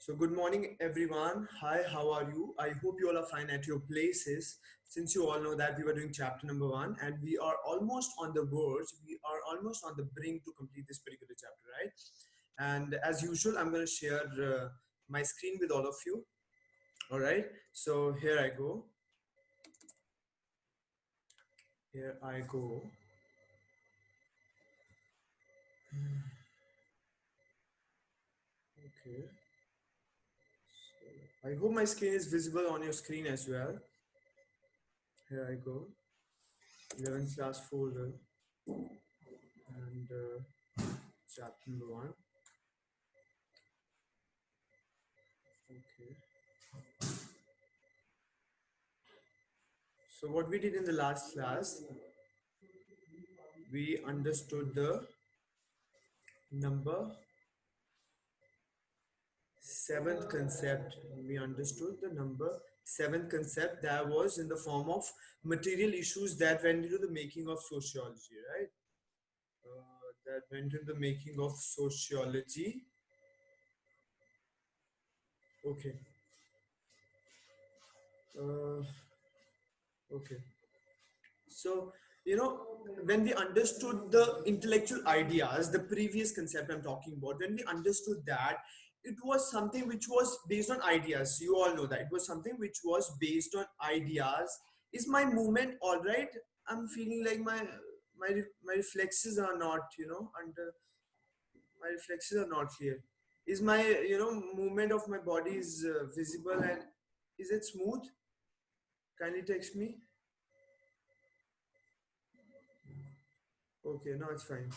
So good morning everyone. Hi, how are you? I hope you all are fine at your places. Since you all know that we were doing chapter number 1 and we are almost on the verge, we are almost on the brink to complete this particular chapter, right? And as usual, I'm going to share my screen with all of you. All right. So here I go. Here I go. Okay. So I hope my screen is visible on your screen as well. Here I go. 11th class folder and chapter number 1. Okay. So what we did in the last class, we understood the number seventh concept. We understood the number seventh concept that was in the form of material issues that went into the making of sociology, right? That went into the making of sociology. Okay. Uh, okay. So, when we understood the intellectual ideas, the previous concept I'm talking about, when we understood that, it was something which was based on ideas. You all know that. It was something which was based on ideas. Is my movement all right? I'm feeling like my reflexes are not, under my reflexes are not clear. Is my, movement of my body is visible and is it smooth? Kindly text me. Okay, no, it's fine.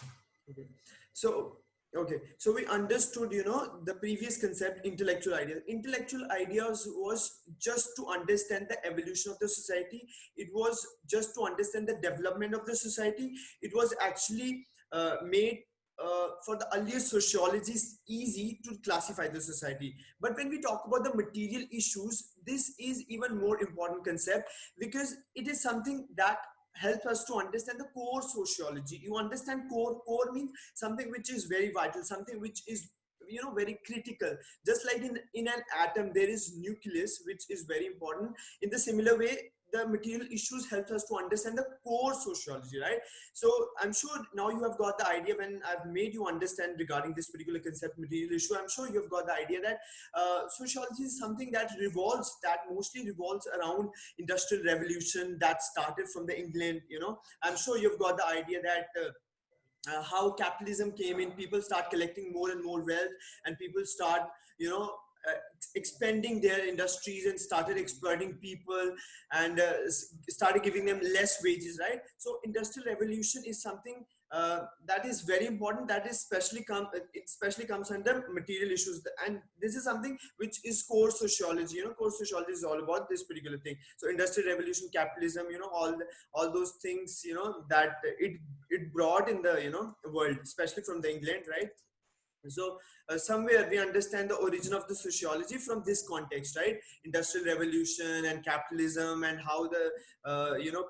Okay. So, okay. So we understood, the previous concept, intellectual ideas. Intellectual ideas was just to understand the evolution of the society. It was just to understand the development of the society. It was actually made for the earlier sociologists easy to classify the society. But when we talk about the material issues, this is even more important concept because it is something that helps us to understand the core sociology. You understand core means something which is very vital, something which is very critical. Just like in an atom there is nucleus which is very important. In the similar way, the material issues helps us to understand the core sociology, right? So I'm sure now you have got the idea. When I've made you understand regarding this particular concept, material issue, I'm sure you've got the idea that sociology is something that mostly revolves around industrial revolution that started from the England. I'm sure you've got the idea that how capitalism came in. People start collecting more and more wealth, and people start you know expanding their industries and started exploiting people, and started giving them less wages, right? So industrial revolution is something that is very important. That is it especially comes under material issues, and this is something which is core sociology. Core sociology is all about this particular thing. So industrial revolution, capitalism, all those things, that it brought in the world, especially from the England, right? So somewhere we understand the origin of the sociology from this context, right? Industrial revolution and capitalism, and how the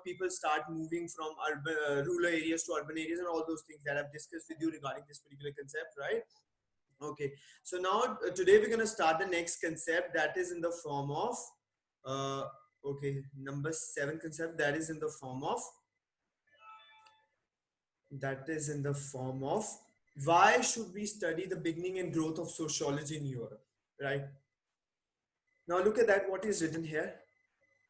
people start moving from urban rural areas to urban areas, and all those things that I've discussed with you regarding this particular concept, right? Okay. So now today we're going to start the next concept, that is in the form of uh, okay, number 7 concept, that is in the form of why should we study the beginning and growth of sociology in Europe, right? Now look at that, what is written here.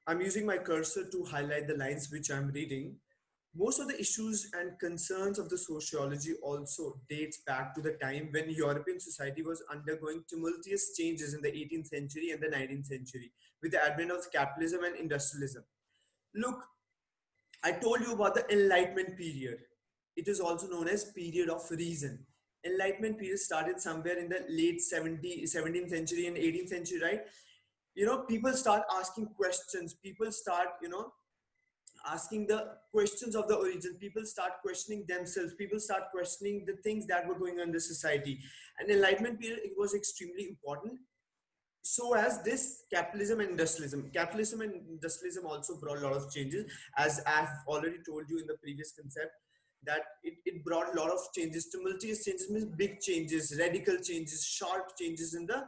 I'm using my cursor to highlight the lines which I'm reading. Most of the issues and concerns of the sociology also dates back to the time when European society was undergoing tumultuous changes in the 18th century and the 19th century with the advent of capitalism and industrialism. Look, I told you about the Enlightenment period. It is also known as period of reason. Enlightenment period started somewhere in the late 17th century and 18th century, right? People start asking questions. People start, asking the questions of the origin. People start questioning themselves. People start questioning the things that were going on in the society. And Enlightenment period, it was extremely important. So as this capitalism and industrialism also brought a lot of changes, as I've already told you in the previous concept, that it brought a lot of changes. Tumultuous changes means big changes, radical changes, sharp changes in the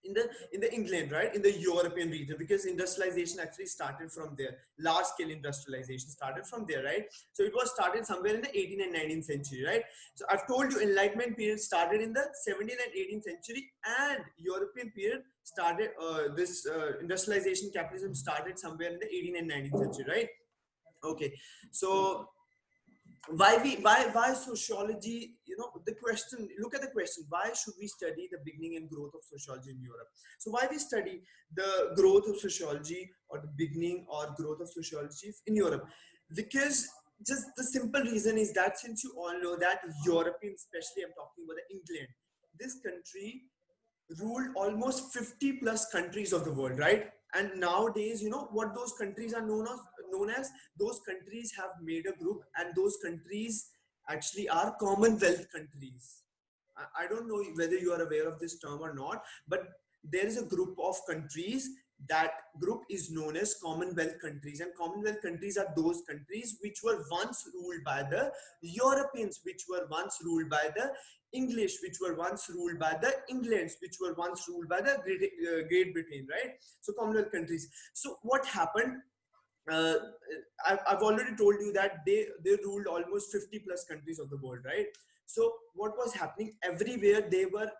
in the England, right, in the European region, because industrialization actually started from there. Large scale industrialization started from there, right? So it was started somewhere in the 18th and 19th century, right? So I've told you Enlightenment period started in the 17th and 18th century, and European period started this industrialization capitalism started somewhere in the 18th and 19th century, right? Okay, so why sociology, the question, look at the question, why should we study the beginning and growth of sociology in Europe? So why we study the growth of sociology, or the beginning or growth of sociology in Europe? Because just the simple reason is that, since you all know that European, especially I'm talking about the England, this country ruled almost 50 plus countries of the world, right? And nowadays, what those countries are known as, those countries have made a group, and those countries actually are Commonwealth countries. I don't know whether you are aware of this term or not, but there is a group of countries. That group is known as Commonwealth countries, and Commonwealth countries are those countries which were once ruled by the Europeans, which were once ruled by the English, which were once ruled by the Englands, which were once ruled by the Great Britain, right? So Commonwealth countries. So what happened? uh, I've already told you that they ruled almost 50 plus countries of the world, right? So what was happening everywhere? They were,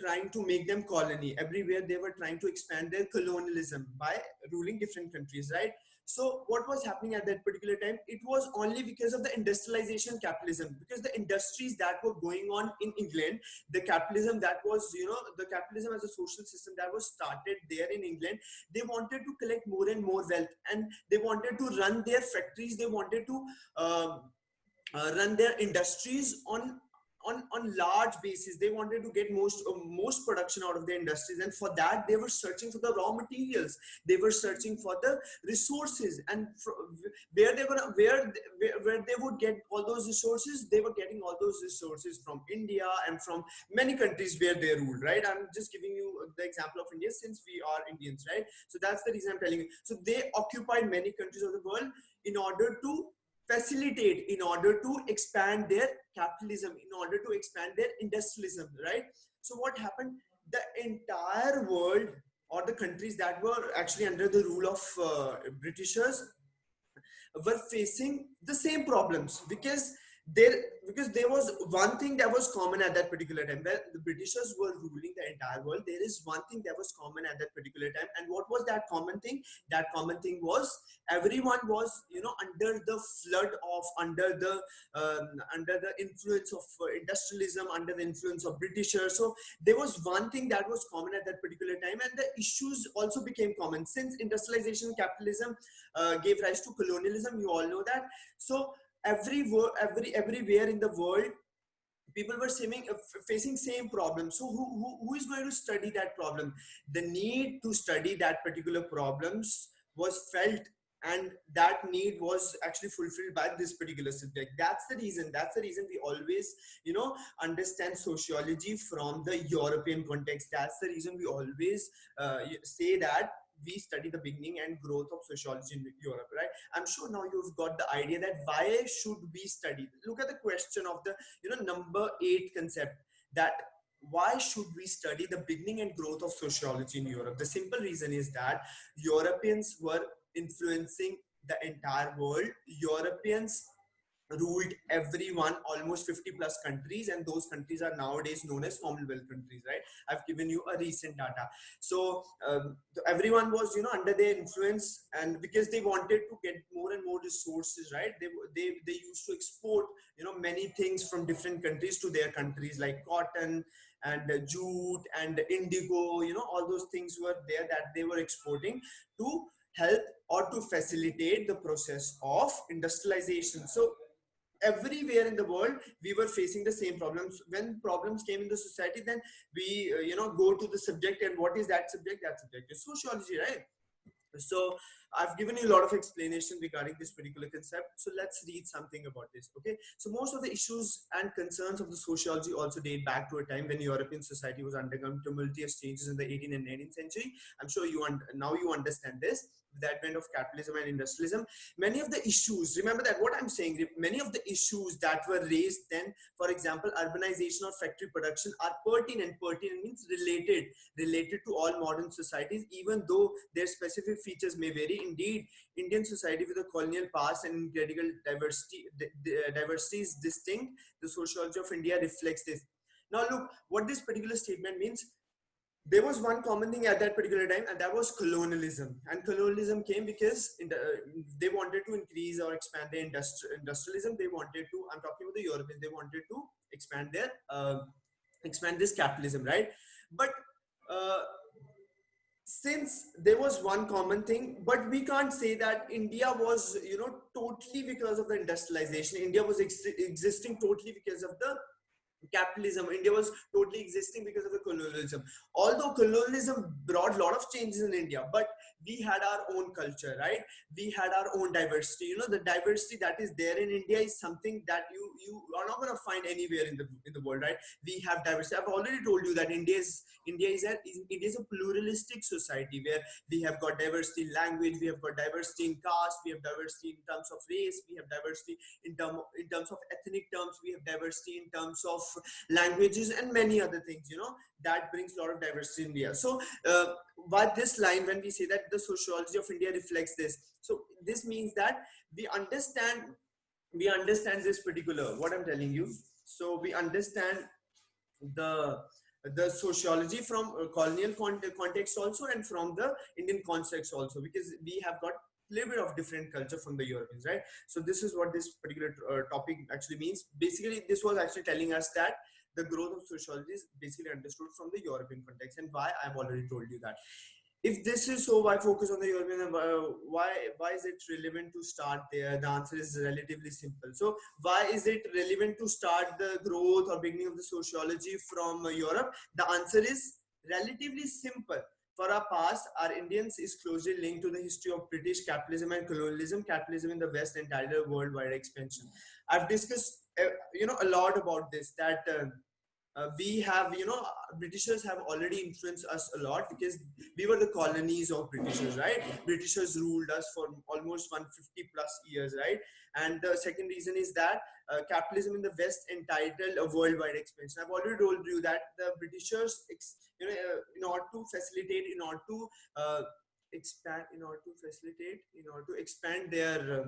trying to make them colony. Everywhere they were trying to expand their colonialism by ruling different countries, right? So what was happening at that particular time? It was only because of the industrialization capitalism, because the industries that were going on in England, the capitalism that was, the capitalism as a social system that was started there in England, they wanted to collect more and more wealth, and they wanted to run their factories, they wanted to run their industries on large basis. They wanted to get most production out of their industries, and for that they were searching for the raw materials, they were searching for the resources, and where they were where they would get all those resources. They were getting all those resources from India and from many countries where they ruled, right? I'm just giving you the example of India, since we are Indians, right? So that's the reason I'm telling you. So they occupied many countries of the world in order to facilitate, in order to expand their capitalism, in order to expand their industrialism, right? So what happened? The entire world, or the countries that were actually under the rule of Britishers, were facing the same problems, there because there was one thing that was common at that particular time. Where the Britishers were ruling the entire world, there is one thing that was common at that particular time. And what was that common thing? That common thing was, everyone was, under the flood of, under the influence of industrialism, under the influence of Britishers. So there was one thing that was common at that particular time, and the issues also became common, since industrialization, capitalism gave rise to colonialism. You all know that. So everywhere in the world, people were facing same problem. So who is going to study that problem? The need to study that particular problems was felt, and that need was actually fulfilled by this particular subject. That's the reason we always, understand sociology from the European context. That's the reason we always say that we study the beginning and growth of sociology in Europe, right? I'm sure now you've got the idea that why should we study. Look at the question of the, number 8 concept, that why should we study the beginning and growth of sociology in Europe? The simple reason is that Europeans were influencing the entire world. Europeans ruled everyone, almost 50 plus countries, and those countries are nowadays known as Commonwealth countries, right? I've given you a recent data. So everyone was, under their influence, and because they wanted to get more and more resources, right? They used to export, many things from different countries to their countries, like cotton and jute and indigo, all those things were there that they were exporting to help or to facilitate the process of industrialization. So everywhere in the world, we were facing the same problems. When problems came in the society, then we go to the subject. And what is that subject? That subject is sociology, right? So I've given you a lot of explanation regarding this particular concept. So let's read something about this. Okay. So most of the issues and concerns of the sociology also date back to a time when European society was undergoing tumultuous changes in the 18th and 19th century. I'm sure now you understand this. The advent of capitalism and industrialism, many of the issues, remember that what I'm saying, many of the issues that were raised then, for example, urbanization or factory production, are pertinent means related to all modern societies, even though their specific features may vary. Indeed, Indian society with a colonial past and incredible diversity is distinct. The sociology of India reflects this. Now look what this particular statement means. There was one common thing at that particular time, and that was colonialism. And colonialism came because they wanted to increase or expand their industrialism. They wanted to, I'm talking about the Europeans, they wanted to expand their expand this capitalism, right? But uh, since there was one common thing, but we can't say that India was, totally because of the industrialization. India was existing totally because of the capitalism. India was totally existing because of the colonialism. Although colonialism brought a lot of changes in India, but we had our own culture, right? We had our own diversity. The diversity that is there in India is something that you are not going to find anywhere in the world, right? We have diversity. I've already told you that India is a pluralistic society where we have got diversity in language, we have got diversity in caste, we have diversity in terms of race, we have diversity in terms of ethnic terms, we have diversity in terms of languages, and many other things, that brings a lot of diversity in India. So by this line, when we say that the sociology of India reflects this, so this means that we understand this particular, what I'm telling you. So we understand the sociology from colonial context also, and from the Indian context also, because we have got a little bit of different culture from the Europeans, right? So this is what this particular topic actually means. Basically, this was actually telling us that the growth of sociology is basically understood from the European context, and why I've already told you that. If this is so, why focus on the European? Why is it relevant to start there? The answer is relatively simple. So why is it relevant to start the growth or beginning of the sociology from Europe? The answer is relatively simple. For our past, our Indians is closely linked to the history of British capitalism and colonialism. Capitalism in the West entitled worldwide expansion. I've discussed, a lot about this. That we have, Britishers have already influenced us a lot, because we were the colonies of Britishers, right? Britishers ruled us for almost 150 plus years, right? And the second reason is that capitalism in the West entitled a worldwide expansion. I've already told you that the Britishers, in order to facilitate, in order to expand, in order to expand their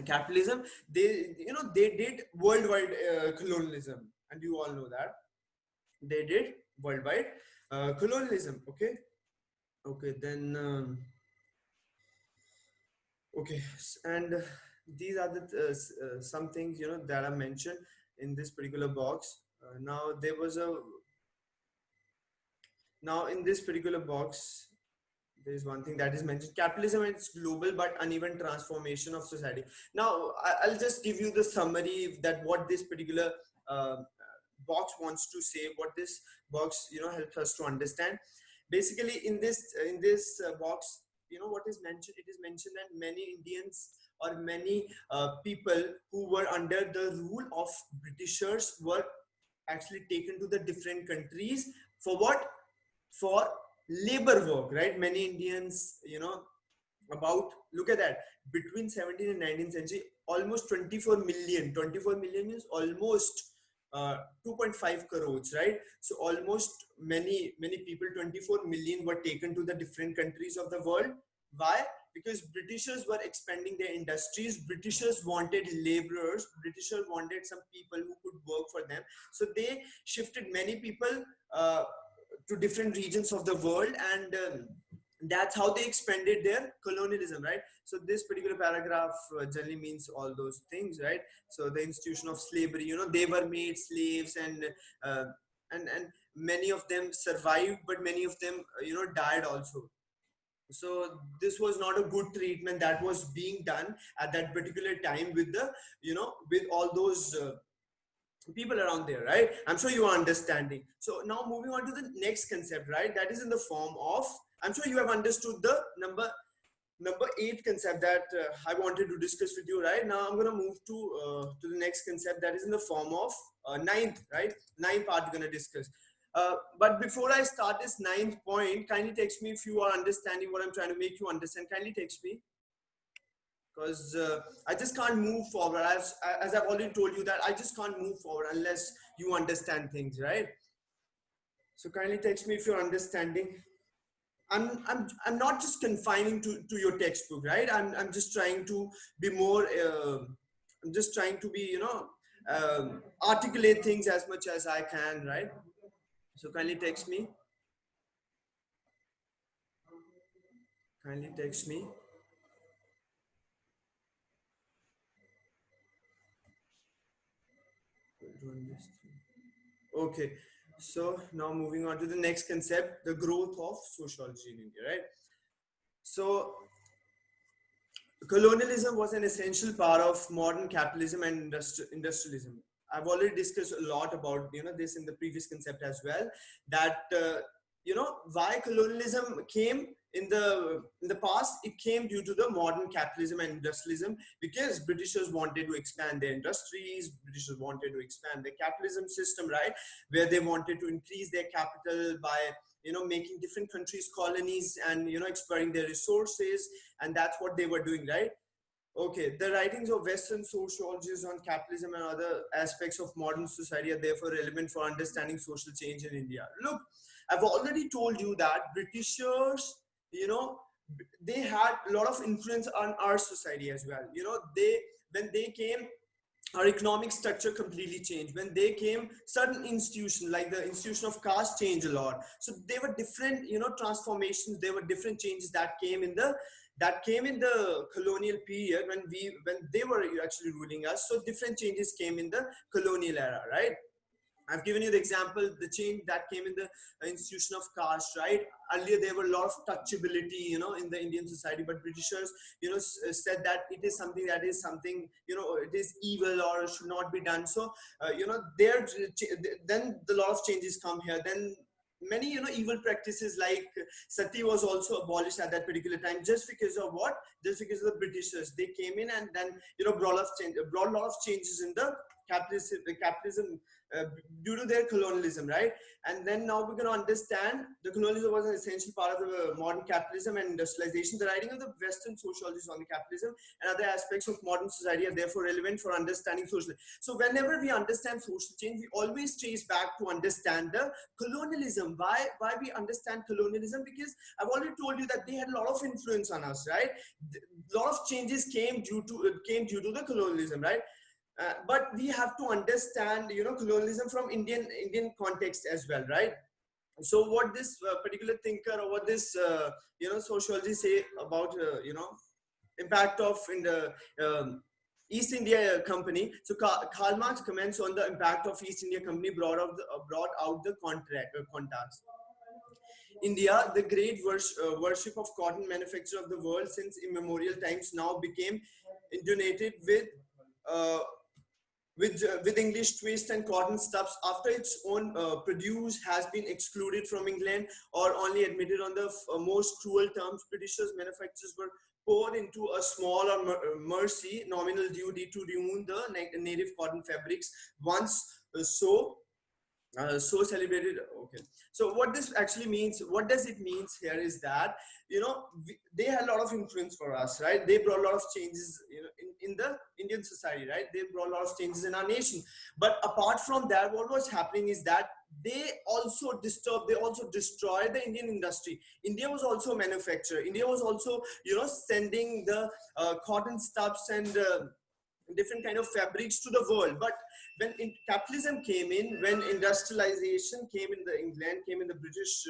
capitalism, they did worldwide colonialism, and you all know that they did worldwide colonialism. Okay, then okay, and these are the some things, that are mentioned in this particular box. Now in this particular box, there is one thing that is mentioned: capitalism and its global but uneven transformation of society. Now I'll just give you the summary that what this particular uh, box wants to say, what this box, helps us to understand. Basically, in this box, what is mentioned, it is mentioned that many Indians, or many people who were under the rule of Britishers, were actually taken to the different countries. For what? For labor work, right? Many Indians, about, look at that, between 17th and 19th century, almost 24 million is almost 2.5 crores, right? So almost many people, 24 million, were taken to the different countries of the world. Why? Because Britishers were expanding their industries. Britishers wanted laborers. Britishers wanted some people who could work for them. So they shifted many people to different regions of the world, and that's how they expanded their colonialism, right? So this particular paragraph generally means all those things, right? So the institution of slavery, they were made slaves, and uh, and many of them survived, but many of them died also. So this was not a good treatment that was being done at that particular time with the, with all those people around there, right? I'm sure you are understanding. So now moving on to the next concept, right? That is in the form of, I'm sure you have understood the number. number 8 concept that I wanted to discuss with you right now. I'm gonna move to the next concept that is in the form of ninth, right? Ninth part we're gonna discuss. But before I start this ninth point, kindly text me if you are understanding what I'm trying to make you understand. Kindly text me, because I just can't move forward. As I've already told you that I just can't move forward unless you understand things, right? So kindly text me if you're understanding. I'm not just confining to your textbook, right? I'm just trying to be more. I'm just trying to be, articulate things as much as I can, right? So kindly text me. Kindly text me. Okay. So now moving on to the next concept, the growth of sociology in India, right? So colonialism was an essential part of modern capitalism and industrialism. I've already discussed a lot about this in the previous concept as well. That why colonialism came in the past. It came due to the modern capitalism and industrialism, because Britishers wanted to expand their industries. Britishers wanted to expand their capitalism system, right, where they wanted to increase their capital by making different countries colonies and exploring their resources, and that's what they were doing, right? Okay, the writings of Western sociologists on capitalism and other aspects of modern society are therefore relevant for understanding social change in India. Look, I've already told you that Britishers, you know, they had a lot of influence on our society as well. When they came, our economic structure completely changed. When they came, certain institutions like the institution of caste changed a lot. So there were different transformations. There were different changes that came in the colonial period, when they were actually ruling us. So different changes came in the colonial era, right? I've given you the example, the change that came in the institution of caste, right? Earlier, there were a lot of touchability, in the Indian society, but Britishers, said that it is something that is something, it is evil or should not be done. So, there, then the lot of changes come here. Then many, evil practices like sati was also abolished at that particular time, just because of what? Just because of the Britishers. They came in and then, brought a lot of changes in the capitalism uh, due to their colonialism, right? And then now we're going to understand the colonialism was an essential part of the modern capitalism and industrialization. The writing of the Western sociologists on the capitalism and other aspects of modern society are therefore relevant for understanding social. So whenever we understand social change, we always trace back to understand the colonialism. Why we understand colonialism? Because I've already told you that they had a lot of influence on us, right? A lot of changes came due to the colonialism, right? But we have to understand colonialism from Indian context as well, right? So what this particular thinker, or what this sociology say about impact of in the East India Company. So Karl Marx comments on the impact of East India Company brought out the contrast. India, the great worship of cotton manufacture of the world since immemorial times, now became inundated uh, with English twist and cotton stuffs after its own produce has been excluded from England, or only admitted on the most cruel terms. Britishers' manufacturers were poured into a small or mercy nominal duty to ruin the native cotton fabrics once so celebrated. Okay, so what this actually means, what does it means here is that they had a lot of influence for us, right? They brought a lot of changes in the Indian society, right? They brought a lot of changes in our nation. But apart from that, what was happening is that they also destroyed the Indian industry. India was also a manufacturer. India was also sending the cotton stuffs and different kind of fabrics to the world. But when capitalism came in, when industrialization came in the England, came in the British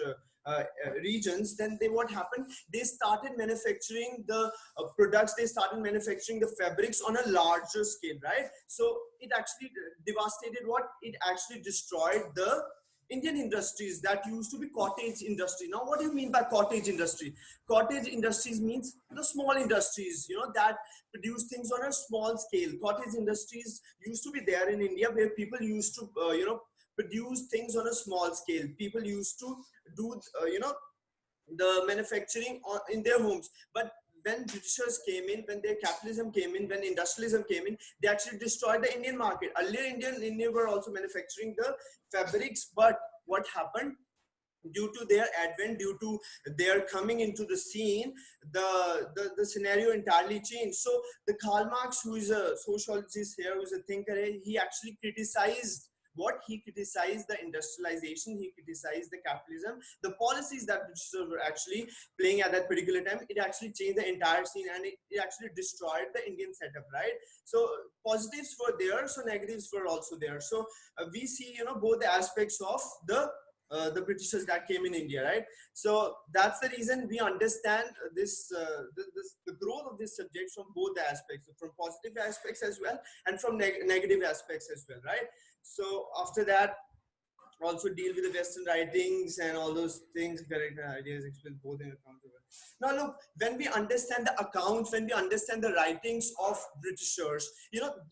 regions, then what happened? They started manufacturing the products. They started manufacturing the fabrics on a larger scale, right? So it actually devastated what? It actually destroyed the Indian industries that used to be cottage industry. Now, what do you mean by cottage industry? Cottage industries means the small industries, that produce things on a small scale. Cottage industries used to be there in India, where people used to, produce things on a small scale. People used to do, the manufacturing in their homes. But when Britishers came in, when their capitalism came in, when industrialism came in, they actually destroyed the Indian market. Earlier, India were also manufacturing the fabrics, but what happened? Due to their advent, due to their coming into the scene, the scenario entirely changed. So the Karl Marx, who is a sociologist here, who is a thinker, he actually criticized what he criticized the industrialization, he criticized the capitalism, the policies that Britishers were actually playing at that particular time. It actually changed the entire scene, and it actually destroyed the Indian setup, right? So positives were there, so negatives were also there. So we see, both the aspects of the Britishers that came in India, right? So that's the reason we understand the growth of this subject from both the aspects, from positive aspects as well, and from negative aspects as well, right? So after that, also deal with the Western writings and all those things, correct ideas, explain both in account. Now look, when we understand the accounts, when we understand the writings of Britishers,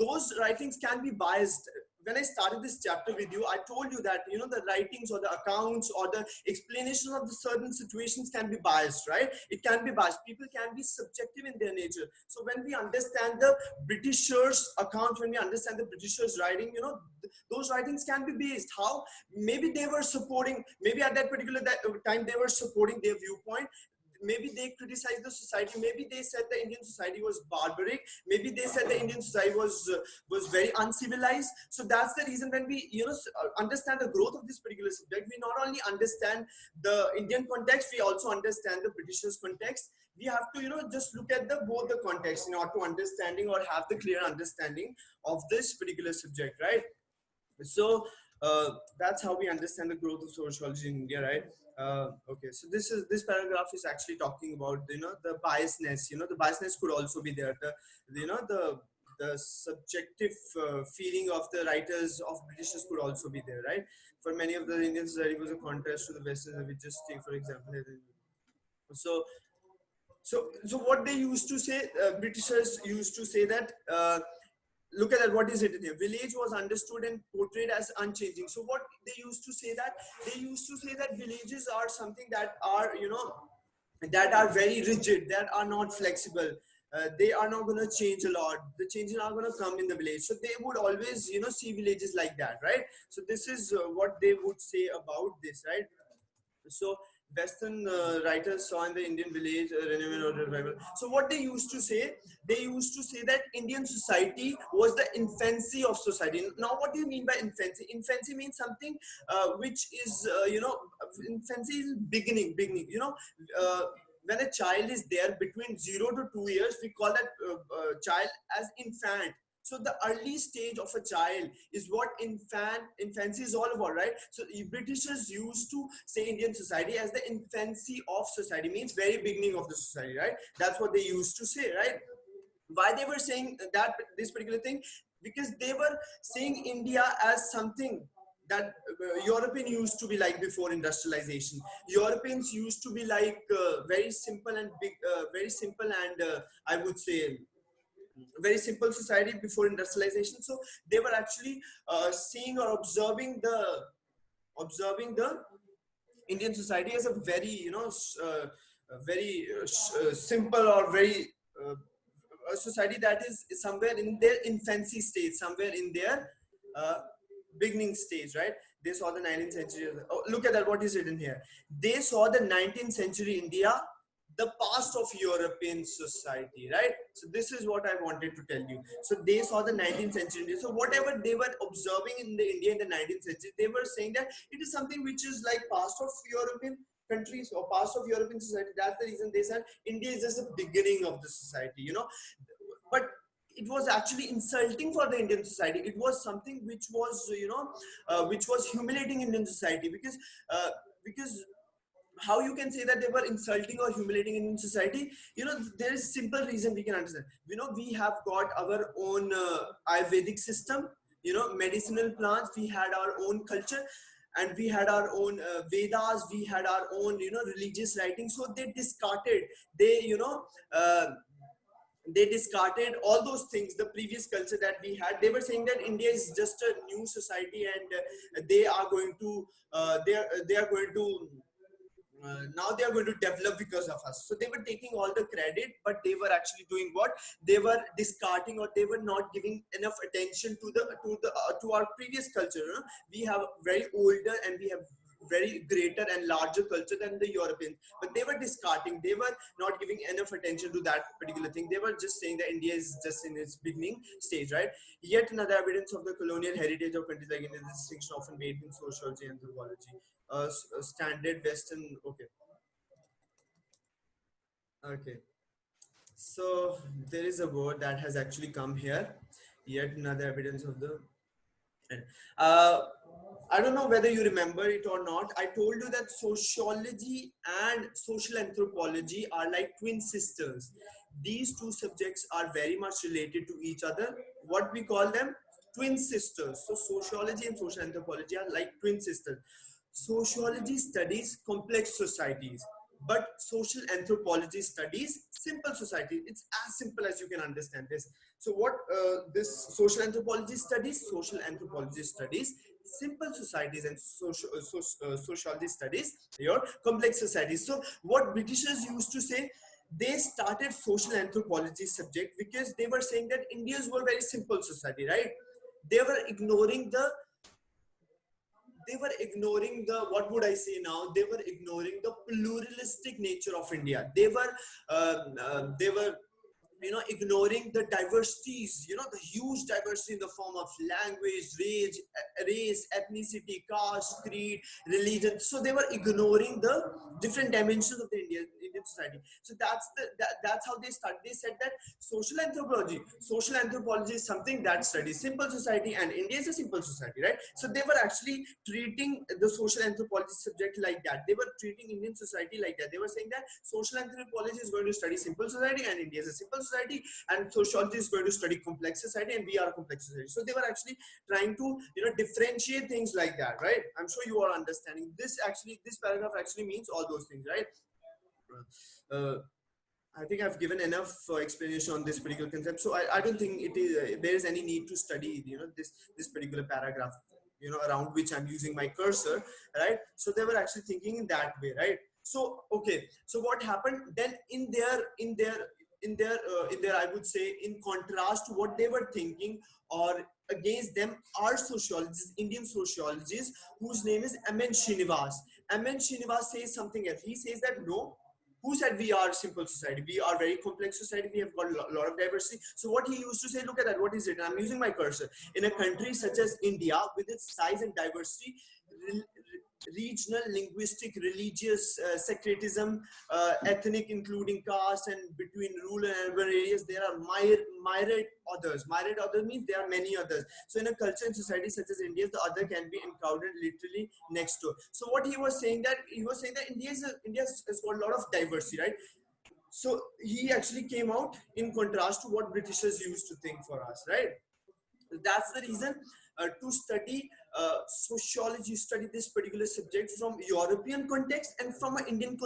those writings can be biased. When I started this chapter with you, I told you that, the writings or the accounts or the explanation of the certain situations can be biased, right? It can be biased. People can be subjective in their nature. So when we understand the Britishers account, when we understand the Britishers writing, those writings can be based. How? Maybe they were supporting, maybe at that particular time they were supporting their viewpoint. Maybe they criticized the society. Maybe they said the Indian society was barbaric. Maybe they said the Indian society was very uncivilized. So that's the reason when we understand the growth of this particular subject, we not only understand the Indian context, we also understand the Britishers context. We have to just look at both the context in order to understanding or have the clear understanding of this particular subject, right? So that's how we understand the growth of sociology in India, right? Okay, so this paragraph is actually talking about the biasness. The biasness could also be there. The subjective feeling of the writers of Britishers could also be there, right? For many of the Indian society was a contrast to the Western. We just take for example. So so what they used to say, Britishers used to say that. Look at that, what is it in here? Village was understood and portrayed as unchanging. So what they used to say that? They used to say that villages are something that are, that are very rigid, that are not flexible. They are not going to change a lot. The changes are going to come in the village. So they would always, see villages like that, right? So this is what they would say about this, right? So Western writers saw in the Indian village renewal or revival. So what they used to say that Indian society was the infancy of society. Now, what do you mean by infancy? Infancy means something which is, infancy is beginning. When a child is there between 0 to 2 years, we call that child as infant. So the early stage of a child is what infancy is all about, right? So Britishers used to say Indian society as the infancy of society, means very beginning of the society, right? That's what they used to say, right? Why they were saying that this particular thing? Because they were saying India as something that European used to be like before industrialization. Europeans used to be like very simple and big, very simple and I would say very simple society before industrialization. So they were actually seeing or observing the Indian society as a very very simple or very a society that is somewhere in their infancy stage, somewhere in their uh, beginning stage, right? They saw the 19th century. Oh, look at that, what is written here? They saw the 19th century India, the past of European society, right? So this is what I wanted to tell you. So they saw the 19th century India. So whatever they were observing in the India in the 19th century, they were saying that it is something which is like past of European countries or past of European society. That's the reason they said India is just the beginning of the society, But it was actually insulting for the Indian society. It was something which was, which was humiliating Indian society because how you can say that they were insulting or humiliating in society? There is simple reason we can understand. We have got our own Ayurvedic system, medicinal plants. We had our own culture, and we had our own Vedas. We had our own religious writings. So they you know uh, they discarded all those things, the previous culture that we had. They were saying that India is just a new society, and they are going to now they are going to develop because of us. So they were taking all the credit, but they were actually doing what? They were discarding, or they were not giving enough attention to to our previous culture. You know? We have very older and we have very greater and larger culture than the Europeans, but they were discarding. They were not giving enough attention to that particular thing. They were just saying that India is just in its beginning stage, right? Yet another evidence of the colonial heritage of countries like India, the distinction often made in sociology and anthropology. Standard Western. Okay, okay. So there is a word that has actually come here. Yet another evidence of the. Uh, I don't know whether you remember it or not. I told you that sociology and social anthropology are like twin sisters. These two subjects are very much related to each other. What we call them? Twin sisters. So sociology and social anthropology are like twin sisters. Sociology studies complex societies, but social anthropology studies simple society. It's as simple as you can understand this. So what this social anthropology studies simple societies, and sociology studies your complex societies. So what Britishers used to say, they started social anthropology subject because they were saying that Indians were very simple society, right? They were ignoring the, what would I say now, they were ignoring the pluralistic nature of India. They were ignoring the diversities, the huge diversity in the form of language, race, ethnicity, caste, creed, religion. So they were ignoring the different dimensions of the Indian society. So that's how they started. They said that social anthropology is something that studies simple society, and India is a simple society, right? So they were actually treating the social anthropology subject like that. They were treating Indian society like that. They were saying that social anthropology is going to study simple society, and India is a simple society, and sociology is going to study complex society, and we are a complex society. So they were actually trying to differentiate things like that, right? I'm sure you are understanding this. Actually, this paragraph actually means all those things, right? uh, I think I've given enough explanation on this particular concept, so I don't think it is there is any need to study this particular paragraph, around which I'm using my cursor, right? So they were actually thinking in that way, right? So okay, so what happened then in their I would say, in contrast to what they were thinking, or against them, are sociologists, Indian sociologists, whose name is Amen Srinivas. Amen Srinivas says something else. He says that no, who said we are simple society? We are very complex society. We have got a lot of diversity. So what he used to say, look at that, what is it? I'm using my cursor. In a country such as India, with its size and diversity, regional, linguistic, religious secretism, ethnic, including caste, and between rural and urban areas, there are myriad others. Myriad others means there are many others. So in a culture and society such as India, the other can be encountered literally next door. So what he was saying that India has got a lot of diversity, right? So he actually came out in contrast to what Britishers used to think for us, right? That's the reason to study sociology, study this particular subject from European context and from an Indian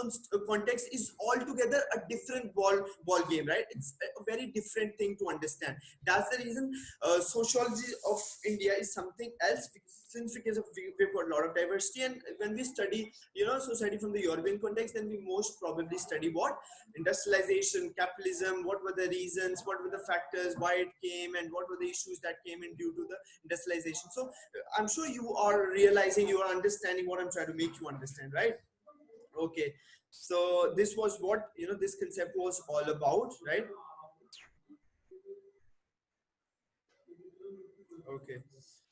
context is altogether a different ball game, right? It's a very different thing to understand. That's the reason sociology of India is something else, since we've got a lot of diversity. And when we study society from the European context, then we most probably study what? Industrialization, capitalism, what were the reasons, what were the factors, why it came, and what were the issues that came in due to the industrialization. So I'm sure you are realizing, you are understanding what I'm trying to make you understand, right? Okay, so this was what this concept was all about, right? Okay,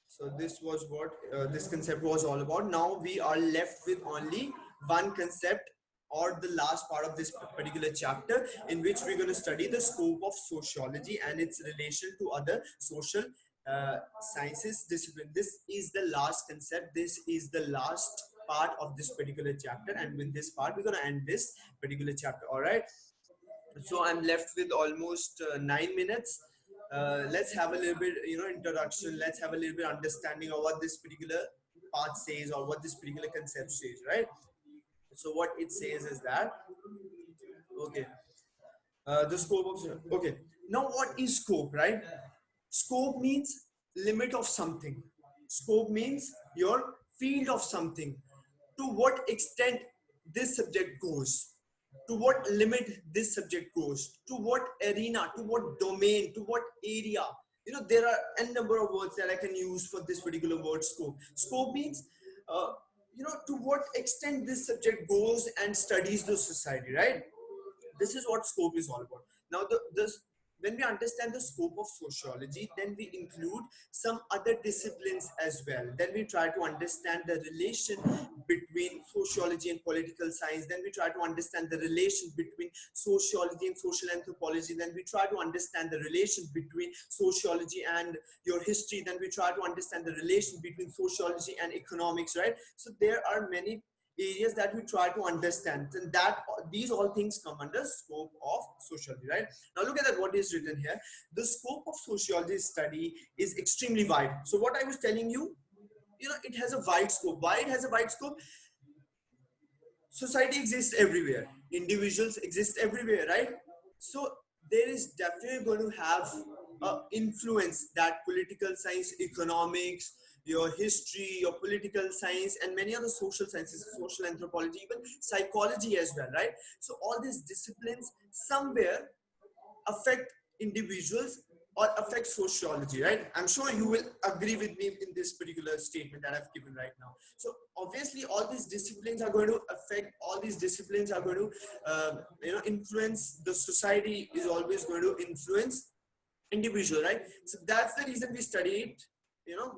so this was what this concept was all about. Now we are left with only one concept, or the last part of this particular chapter, in which we're going to study the scope of sociology and its relation to other social uh, sciences discipline. This is the last concept. This is the last part of this particular chapter, and with this part we're going to end this particular chapter. All right, so I'm left with almost 9 minutes. Let's have a little bit introduction. Let's have a little bit understanding of what this particular part says, or what this particular concept says, right? So what it says is that, okay, the scope of, okay, now what is scope, right? Scope means limit of something. Scope means your field of something. To what extent this subject goes, to what limit this subject goes, to what arena, to what domain, to what area. There are n number of words that I can use for this particular word scope. Scope means, uh, to what extent this subject goes and studies the society, right? This is what scope is all about. Now, when we understand the scope of sociology, then we include some other disciplines as well. Then we try to understand the relation between sociology and political science. Then we try to understand the relation between sociology and social anthropology. Then we try to understand the relation between sociology and your history. Then we try to understand the relation between sociology and economics, right? So there are many areas that we try to understand, and that these all things come under scope of sociology, right? Now look at that, what is written here. The scope of sociology study is extremely wide. So what I was telling you, it has a wide scope. Why it has a wide scope? Society exists everywhere, individuals exist everywhere, right? So there is definitely going to have influence that political science, economics, your history, your political science, and many other social sciences, social anthropology, even psychology as well, right? So all these disciplines somewhere affect individuals or affect sociology, right? I'm sure you will agree with me in this particular statement that I've given right now. So obviously all these disciplines are going to affect, all these disciplines are going to influence the society, is always going to influence individual, right? So that's the reason we study it,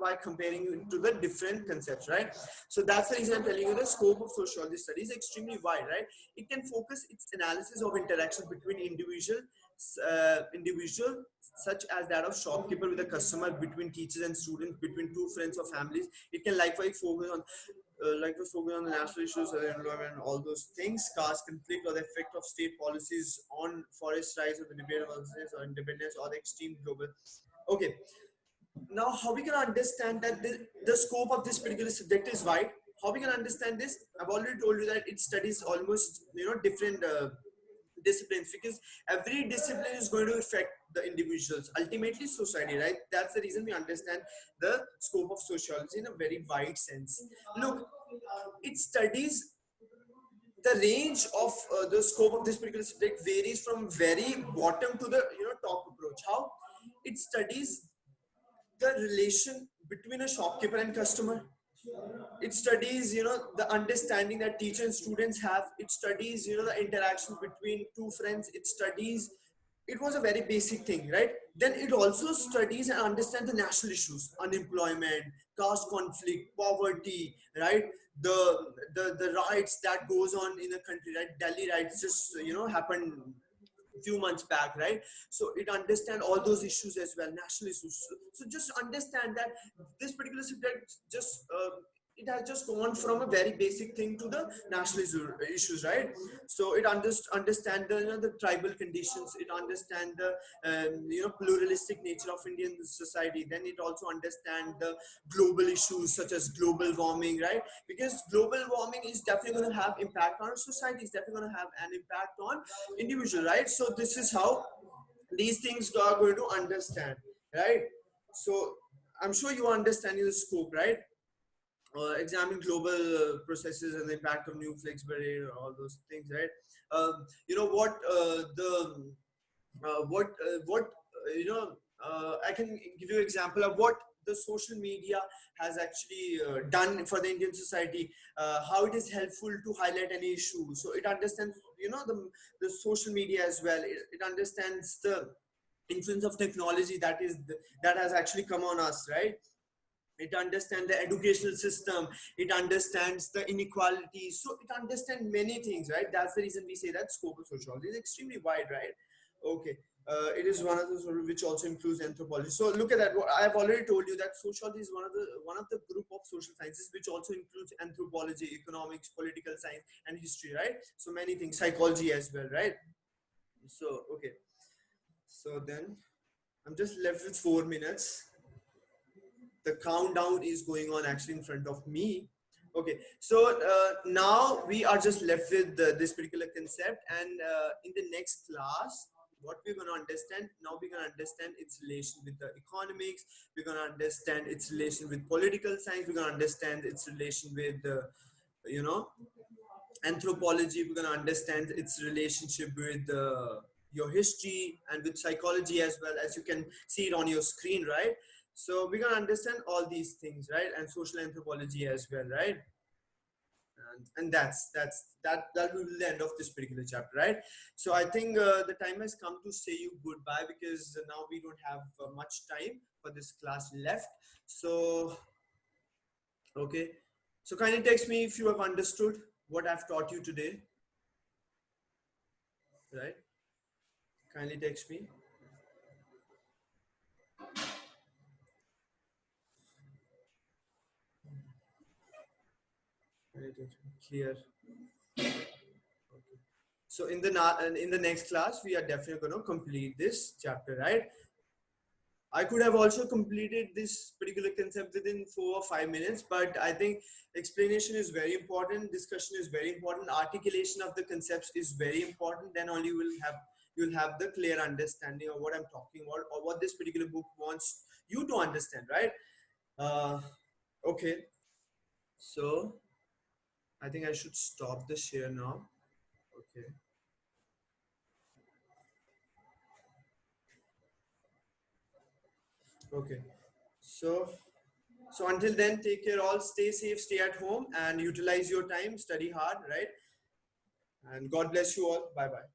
by comparing it to the different concepts, right? So that's the reason I'm telling you the scope of sociology study is extremely wide, right? It can focus its analysis of interaction between individual, such as that of shopkeeper with a customer, between teachers and students, between two friends or families. It can likewise focus on the national issues, environment, all those things, caste conflict, or the effect of state policies on forest rights, or the debate of or independence, or the extreme global. Okay, now how we can understand that the scope of this particular subject is wide? How we can understand this? I've already told you that it studies almost different disciplines, because every discipline is going to affect the individuals, ultimately society, right? That's the reason we understand the scope of sociology in a very wide sense. Look, it studies, the range of the scope of this particular subject varies from very bottom to the top approach. How? It studies the relation between a shopkeeper and customer. It studies the understanding that teacher and students have. It studies the interaction between two friends. It studies, it was a very basic thing, right? Then it also studies and understands the national issues: unemployment, caste conflict, poverty, right? The riots that goes on in a country, right? Delhi riots just happened few months back, right? So it understand all those issues as well, national issues. So just understand that this particular subject just it has just gone from a very basic thing to the national issues, right? So it understand the the tribal conditions. It understand the pluralistic nature of Indian society. Then it also understand the global issues such as global warming, right? Because global warming is definitely going to have impact on our society. It's definitely going to have an impact on individual, right? So this is how these things are going to understand, right? So I'm sure you are understanding the scope, right? Examine global processes and the impact of new flex barrier, all those things, right? You know what I can give you an example of what the social media has actually done for the Indian society, how it is helpful to highlight any issue. So it understands the social media as well. It understands the influence of technology that has actually come on us, right? It understands the educational system. It understands the inequalities. So it understands many things, right? That's the reason we say that scope of sociology is extremely wide, right? Okay. It is one of the which also includes anthropology. So look at that. I've already told you that sociology is one of the group of social sciences which also includes anthropology, economics, political science, and history, right? So many things, psychology as well, right? So okay. So then I'm just left with 4 minutes. The countdown is going on actually in front of me. Okay, so now we are just left with this particular concept, and in the next class, what we're going to understand now, we're going to understand its relation with the economics. We're going to understand its relation with political science. We're going to understand its relation with you know Anthropology, we're going to understand its relationship with your history and with psychology as well, as you can see it on your screen, right? So we're going to understand all these things, right? And social anthropology as well, right? And that will be the end of this particular chapter, right? So I think the time has come to say you goodbye, because now we don't have much time for this class left. So okay, so kindly text me if you have understood what I've taught you today, right? Kindly text me. Kindly text me. Clear. Okay. So in the next class, we are definitely going to complete this chapter, right? I could have also completed this particular concept within 4 or 5 minutes, but I think explanation is very important, discussion is very important, articulation of the concepts is very important. Then only you'll have the clear understanding of what I'm talking about, or what this particular book wants you to understand, right? Uh, okay, so I think I should stop the share now. Okay, okay. So so until then, take care all, stay safe, stay at home, and utilize your time, study hard, right? And God bless you all. Bye bye.